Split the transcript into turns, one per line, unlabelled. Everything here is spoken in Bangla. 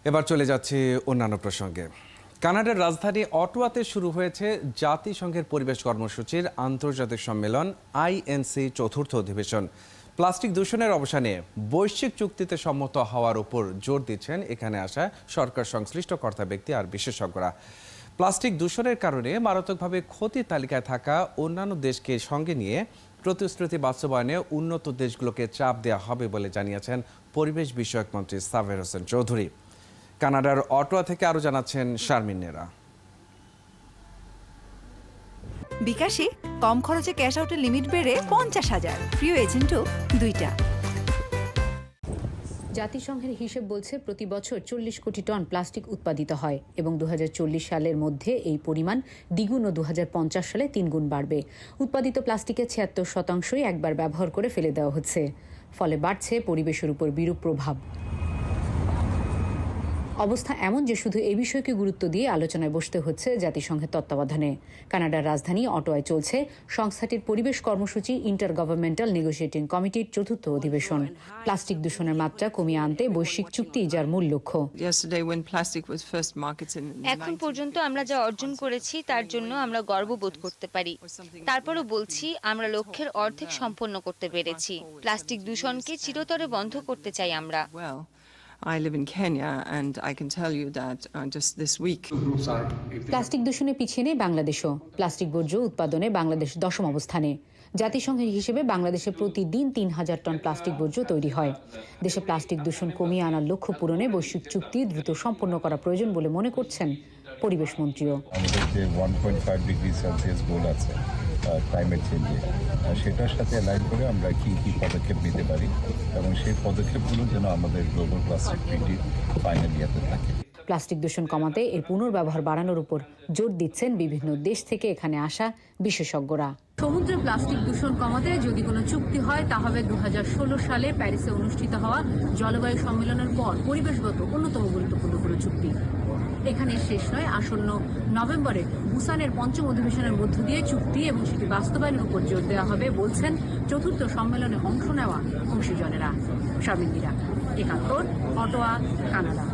এবার চলে যাচ্ছি অন্যান্য প্রসঙ্গে। কানাডার রাজধানী অটোয়াতে শুরু হয়েছে জাতিসংঘের পরিবেশ কর্মসূচির আন্তর্জাতিক সম্মেলন আইএনসি চতুর্থ অধিবেশন। প্লাস্টিক দূষণের অবসানে বৈশ্বিক চুক্তিতে সম্মত হওয়ার উপর জোর দিচ্ছেন এখানে আসা সরকার সংশ্লিষ্ট কর্তা ব্যক্তি আর বিশেষজ্ঞরা। প্লাস্টিক দূষণের কারণে মারাত্মকভাবে ক্ষতির তালিকায় থাকা অন্যান্য দেশকে সঙ্গে নিয়ে প্রতিশ্রুতি বাস্তবায়নে উন্নত দেশগুলোকে চাপ দেওয়া হবে বলে জানিয়েছেন পরিবেশ বিষয়ক মন্ত্রী সাবের হোসেন চৌধুরী। কানাডার অটোয়া থেকে আরো জানাচ্ছেন শারমিন নেরা।
বিকাশে কম খরচে ক্যাশ আউটের লিমিট বেড়ে 50,000, প্রিয় এজেন্টও 2টা।
জাতিসংঘের হিসেব বলছে প্রতি বছর 40 কোটি টন প্লাস্টিক উৎপাদিত হয় এবং 2040 সালের মধ্যে এই পরিমাণ দ্বিগুণ ও 2050 সালে 3 গুণ বাড়বে। উৎপাদিত প্লাস্টিকের 76% একবার ব্যবহার করে ফেলে দেওয়া হচ্ছে, ফলে বাড়ছে পরিবেশের উপর বিরূপ প্রভাব। অবস্থা এমন যে শুধু এই বিষয়কে গুরুত্ব দিয়ে আলোচনায় বসতে হচ্ছে জাতিসংঘের তত্ত্বাবধানে। কানাডার রাজধানী অটোয়ায় চলছে সংস্থাটির পরিবেশ কর্মসূচি ইন্টার গভর্নমেন্টাল নেগোশিয়েটিং কমিটির চতুর্থ অধিবেশন। প্লাস্টিক দূষণের মাত্রা কমিয়ে আনতে বৈশ্বিক চুক্তি যার মূল লক্ষ্য।
এখন পর্যন্ত আমরা যা অর্জন করেছি তার জন্য আমরা গর্ববোধ করতে পারি। তারপরও বলছি, আমরা লক্ষ্যের অর্ধেক সম্পন্ন করতে পেরেছি। প্লাস্টিক দূষণকে চিরতরে বন্ধ করতে চাই আমরা।
I live in Kenya and I can tell you that just this week.
Plastic দূষণে পিছিয়ে নেই বাংলাদেশও। প্লাস্টিক বর্জ্য উৎপাদনে বাংলাদেশ 10ম অবস্থানে। জাতিসংঘের হিসেবে বাংলাদেশে প্রতিদিন 3,000 টন প্লাস্টিক বর্জ্য তৈরি হয়। দেশে প্লাস্টিক দূষণ কমিয়ে আনার লক্ষ্য পূরণে বৈশ্বিক চুক্তি দ্রুত সম্পন্ন করা প্রয়োজন বলে মনে করছেন পরিবেশ মন্ত্রীও।
আমাদের যে 1.5 ডিগ্রি সেলসিয়াস গোল আছে ক্লাইমেট চেঞ্জে, সেটার সাথে অ্যালাইন করে আমরা কি পদক্ষেপ নিতে পারি এবং সেই পদক্ষেপগুলো যেন আমাদের গ্লোবাল প্লাস্টিক ট্রিটির ফাইনাল ইয়াতে থাকে।
প্লাস্টিক দূষণ কমাতে এর পুনর্ব্যবহার বাড়ানোর উপর জোর দিচ্ছেন বিভিন্ন দেশ থেকে এখানে আসা বিশেষজ্ঞরা। সমুদ্রে প্লাস্টিক দূষণ কমাতে যদি কোনো চুক্তি হয় তা হবে 2016 সালে প্যারিসে অনুষ্ঠিত হওয়া জলবায়ু সম্মেলনের পর পরিবেশগত অন্যতম গুরুত্বপূর্ণ কোনো চুক্তি। এখানে শেষ নয়, আসন্ন নভেম্বরে বুসানের 5ম অধিবেশনের মধ্য দিয়ে চুক্তি এবং সেটি বাস্তবায়নের উপর জোর দেওয়া হবে বলছেন চতুর্থ সম্মেলনে অংশ নেওয়া অংশীজনেরা। শারমিন নেরা, একাত্তর, অটোয়া, কানাডা।